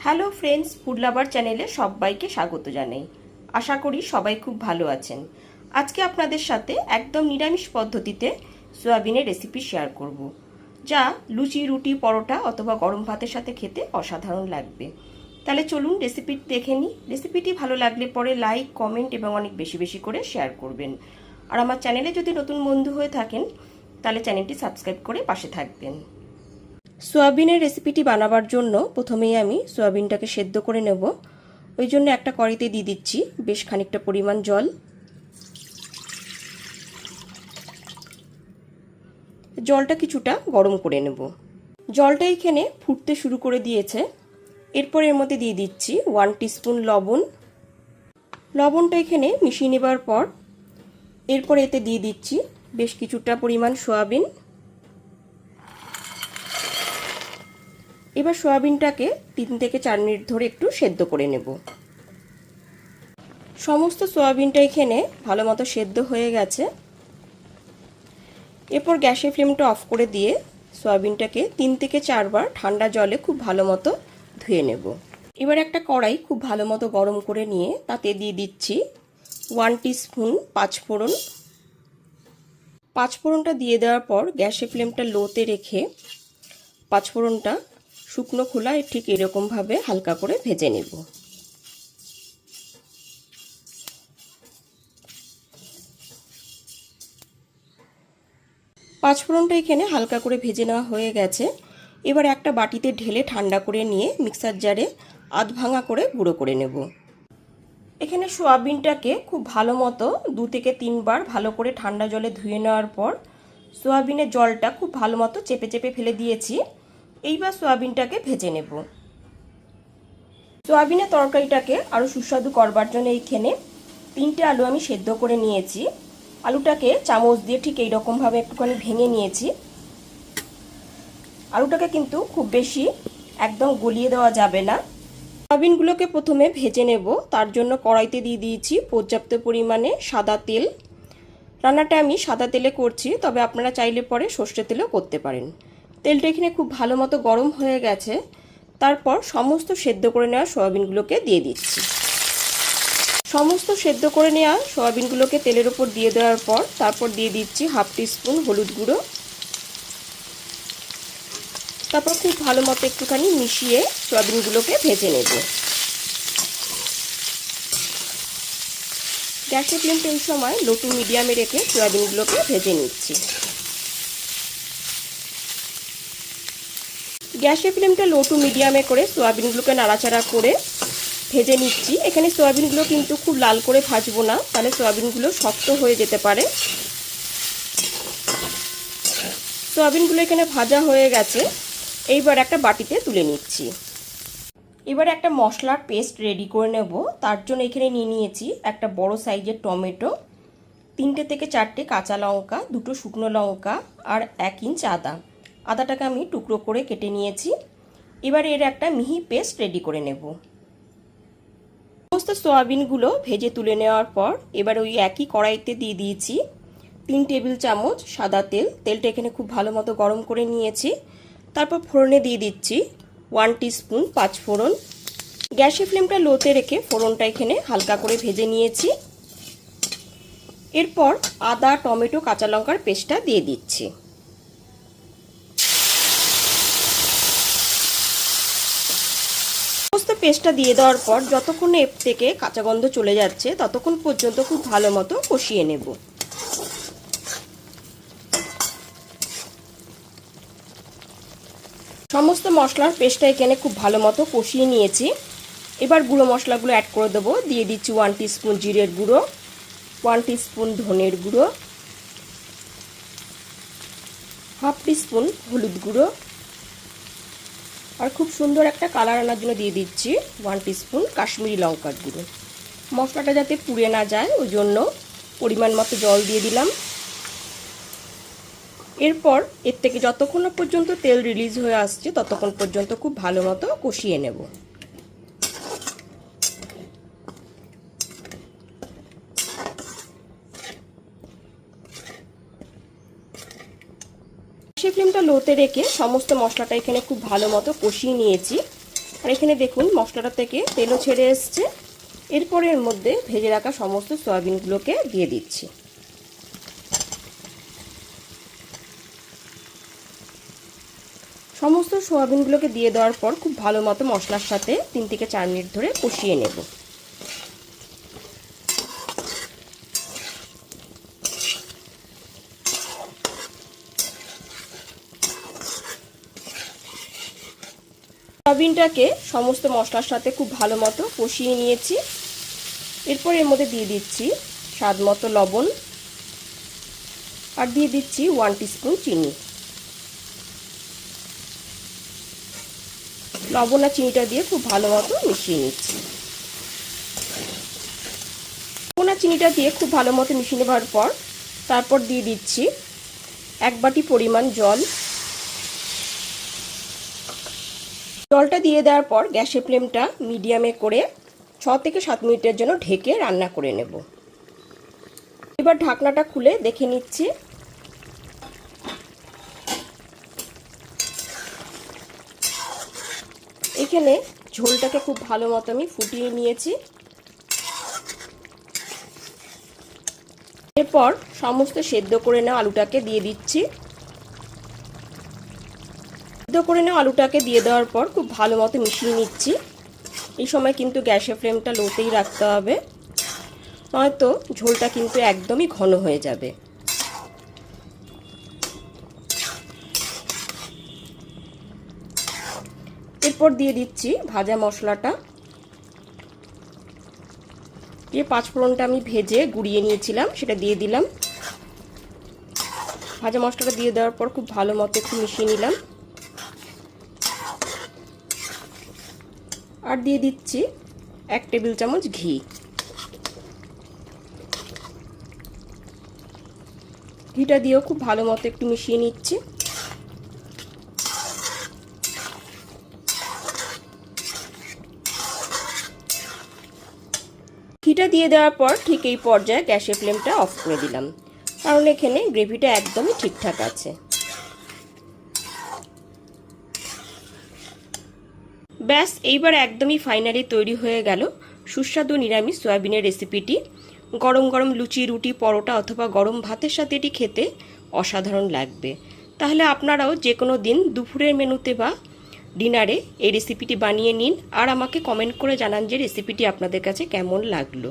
Hello friends, food lover চ্যানেলে সবাইকে স্বাগত জানাই। আশা করি সবাই খুব ভালো আছেন। আজকে আপনাদের সাথে একদম নিরামিষ পদ্ধতিতে সয়াবিনের রেসিপি শেয়ার করব, যা লুচি, রুটি, পরোটা অথবা গরম ভাতের সাথে খেতে অসাধারণ লাগবে। তাহলে চলুন রেসিপিটি দেখে নিই। রেসিপিটি ভালো লাগলে পরে লাইক, কমেন্ট এবং অনেক বেশি বেশি করে শেয়ার করবেন। আর আমার চ্যানেলে যদি নতুন বন্ধু হয়ে থাকেন তাহলে চ্যানেলটি সাবস্ক্রাইব করে পাশে থাকবেন। সয়াবিনের রেসিপিটি বানাবার জন্য প্রথমেই আমি সয়াবিনটাকে সেদ্ধ করে নেব। ওই জন্য একটা কড়াইতে দিয়ে দিচ্ছি বেশ খানিকটা পরিমাণ জল। জলটা কিছুটা গরম করে নেব। জলটা এখানে ফুটতে শুরু করে দিয়েছে। এরপর এর মধ্যে দিয়ে দিচ্ছি 1 টিস্পুন লবণ। লবণটা এখানে মিশিয়ে নেবার পর এরপর এতে দিয়ে দিচ্ছি বেশ কিছুটা পরিমাণ সয়াবিন। এবার সয়াবিনটাকে 3 থেকে 4 মিনিট ধরে একটু সেদ্ধ করে নেব। সমস্ত সয়াবিনটা এখানে ভালো মতো সেদ্ধ হয়ে গেছে। এরপর গ্যাসের ফ্লেমটা অফ করে দিয়ে সয়াবিনটাকে 3 থেকে 4 বার ঠান্ডা জলে খুব ভালো মতো ধুয়ে নেব। এবার একটা কড়াই খুব ভালো মতো গরম করে নিয়ে তাতে দিয়ে দিচ্ছি 1 টিস্পুন পাঁচফোড়ন। পাঁচফোড়নটা দিয়ে দেওয়ার পর গ্যাসের ফ্লেমটা লোতে রেখে পাঁচফোড়নটা শুকনো খোলায় ঠিক এরকমভাবে হালকা করে ভেজে নেব। পাঁচফোড়নটা এখানে হালকা করে ভেজে নেওয়া হয়ে গেছে। এবার একটা বাটিতে ঢেলে ঠান্ডা করে নিয়ে মিক্সার জারে আধ ভাঙা করে গুঁড়ো করে নেব। এখানে সয়াবিনটাকে খুব ভালো মতো 2 থেকে 3 বার ভালো করে ঠান্ডা জলে ধুয়ে নেওয়ার পর সয়াবিনের জলটা খুব ভালো মতো চেপে চেপে ফেলে দিয়েছি। এইবার সয়াবিনটাকে ভেজে নেব। সয়াবিনের তরকারিটাকে আরও সুস্বাদু করবার জন্য এইখানে 3টে আলু আমি সেদ্ধ করে নিয়েছি। আলুটাকে চামচ দিয়ে ঠিক এইরকমভাবে একটুখানি ভেঙে নিয়েছি। আলুটাকে কিন্তু খুব বেশি একদম গলিয়ে দেওয়া যাবে না। সয়াবিনগুলোকে প্রথমে ভেজে নেব। তার জন্য কড়াইতে দিয়ে দিয়েছি পর্যাপ্ত পরিমাণে সাদা তেল। রান্নাটা আমি সাদা তেলে করছি, তবে আপনারা চাইলে পরে সর্ষের তেলেও করতে পারেন। তেলটা এখানে খুব ভালো মতো গরম হয়ে গেছে। তারপর সমস্ত সেদ্ধ করে নেওয়া সয়াবিনগুলোকে দিয়ে দিচ্ছি। সমস্ত সেদ্ধ করে নেওয়া সয়াবিনগুলোকে তেলের উপর দিয়ে দেওয়ার পর তারপর দিয়ে দিচ্ছি 1/2 টিস্পুন হলুদ গুঁড়ো। তারপর খুব ভালো মতো একটুখানি মিশিয়ে সয়াবিনগুলোকে ভেজে নেব। গ্যাসের ফ্লেমটা এই সময় লো টু মিডিয়ামে রেখে সয়াবিনগুলোকে ভেজে নিচ্ছি। গ্যাসের ফ্লেমটা লো টু মিডিয়ামে করে সয়াবিনগুলোকে নাড়াচাড়া করে ভেজে নিচ্ছি। এখানে সয়াবিনগুলো কিন্তু খুব লাল করে ভাজবো না, তাহলে সয়াবিনগুলো শক্ত হয়ে যেতে পারে। সয়াবিনগুলো এখানে ভাজা হয়ে গেছে। এইবার একটা বাটিতে তুলে নিচ্ছি। এবার একটা মশলার পেস্ট রেডি করে নেব। তার জন্য এখানে নিয়ে নিয়েছি একটা বড় সাইজের টমেটো, 3টে থেকে 4টে কাঁচা লঙ্কা, 2টো শুকনো লঙ্কা আর 1 ইঞ্চ আদা। আদাটাকে আমি টুকরো করে কেটে নিয়েছি। এবার এর একটা মিহি পেস্ট রেডি করে নেব। সমস্ত সয়াবিনগুলো ভেজে তুলে নেওয়ার পর এবার ওই একই কড়াইতে দিয়ে দিয়েছি 3 টেবিল চামচ সাদা তেল। তেলটা এখানে খুব ভালো মতো গরম করে নিয়েছি। তারপর ফোড়নে দিয়ে দিচ্ছি 1 টিস্পুন পাঁচফোড়ন। গ্যাসের ফ্লেমটা লোতে রেখে ফোড়নটা এখানে হালকা করে ভেজে নিয়েছি। এরপর আদা, টমেটো, কাঁচা লঙ্কার পেস্টটা দিয়ে দিচ্ছি। সমস্ত পেস্টটা দিয়ে দেওয়ার পর যতক্ষণ এর থেকে কাঁচা গন্ধ চলে যাচ্ছে ততক্ষণ পর্যন্ত খুব ভালো মতো কষিয়ে নেব। সমস্ত মশলার পেস্টটা এখানে খুব ভালো মতো কষিয়ে নিয়েছি। এবার গুঁড়ো মশলাগুলো অ্যাড করে দেবো। দিয়ে দিচ্ছি 1 টিস্পুন জিরের গুঁড়ো, 1 টিস্পুন ধনের গুঁড়ো, 1/2 টিস্পুন হলুদ গুঁড়ো, আর খুব সুন্দর একটা কালার আনার জন্য দিয়ে দিচ্ছি 1 টিস্পুন কাশ্মীরি লঙ্কার গুঁড়ো। মশলাটা যাতে পুড়ে না যায় ওই জন্য পরিমাণ মতো জল দিয়ে দিলাম। এরপর এর থেকে যতক্ষণ পর্যন্ত তেল রিলিজ হয়ে আসছে ততক্ষণ পর্যন্ত খুব ভালো মতো কষিয়ে নেব। গ্যাসের ফ্লেমটা লোতে রেখে সমস্ত মশলাটা এখানে খুব ভালো মতো কষিয়ে নিয়েছি। আর এখানে দেখুন মশলাটা থেকে তেলও ছেড়ে এসছে। এরপরে এর মধ্যে ভেজে রাখা সমস্ত সয়াবিনগুলোকে দিয়ে দিচ্ছি। সমস্ত সয়াবিনগুলোকে দিয়ে দেওয়ার পর খুব ভালো মতো মশলার সাথে 3 থেকে 4 মিনিট ধরে কষিয়ে নেব। সয়াবিনটাকে সমস্ত মশলার সাথে খুব ভালো মতো কষিয়ে নিয়েছি। এরপর এর মধ্যে দিয়ে দিচ্ছি স্বাদ মতো লবণ আর দিয়ে দিচ্ছি 1 টিস্পুন চিনি। লবণ আর চিনিটা দিয়ে খুব ভালো মতো মিশিয়ে নিচ্ছি। লবণ আর চিনিটা দিয়ে খুব ভালো মতো মিশিয়ে নেওয়ার পর তারপর দিয়ে দিচ্ছি 1 বাটি পরিমাণ জল। জলটা দিয়ে দেওয়ার পর গ্যাসের ফ্লেমটা মিডিয়ামে করে 6 থেকে 7 মিনিটের জন্য ঢেকে রান্না করে নেব। এবার ঢাকনাটা খুলে দেখে নিচ্ছি। এখানে ঝোলটাকে খুব ভালো মতো আমি ফুটিয়ে নিয়েছি। এরপর সমস্ত সেদ্ধ করে নেওয়া আলুটাকে দিয়ে দিচ্ছি। সেদ্ধ করে নেওয়া আলুটাকে দিয়ে দেওয়ার পর খুব ভালো মতো মিশিয়ে নিচ্ছি। এই সময় কিন্তু গ্যাসের ফ্লেমটা লোতেই রাখতে হবে, নয়তো ঝোলটা কিন্তু একদমই ঘন হয়ে যাবে। এরপর দিয়ে দিচ্ছি ভাজা মশলাটা। যে 5 ফোড়নটা আমি ভেজে গুঁড়িয়ে নিয়েছিলাম সেটা দিয়ে দিলাম। ভাজা মশলাটা দিয়ে দেওয়ার পর খুব ভালো মতো একটু মিশিয়ে নিলাম। আর দিয়ে দিচ্ছি 1 টেবিল চামচ ঘি। ঘিটা দিয়েও খুব ভালো মতো একটু মিশিয়ে নিচ্ছি। ঘিটা দিয়ে দেওয়ার পর ঠিক এই পর্যায়ে গ্যাসের ফ্লেমটা অফ করে দিলাম, কারণ এখানে গ্রেভিটা একদমই ঠিকঠাক আছে। ব্যাস, এইবার একদমই ফাইনালি তৈরি হয়ে গেল সুস্বাদু নিরামিষ সয়াবিনের রেসিপিটি। গরম গরম লুচি, রুটি, পরোটা অথবা গরম ভাতের সাথে এটি খেতে অসাধারণ লাগবে। তাহলে আপনারাও যে কোনো দিন দুপুরের মেনুতে বা ডিনারে এই রেসিপিটি বানিয়ে নিন আর আমাকে কমেন্ট করে জানান যে রেসিপিটি আপনাদের কাছে কেমন লাগলো।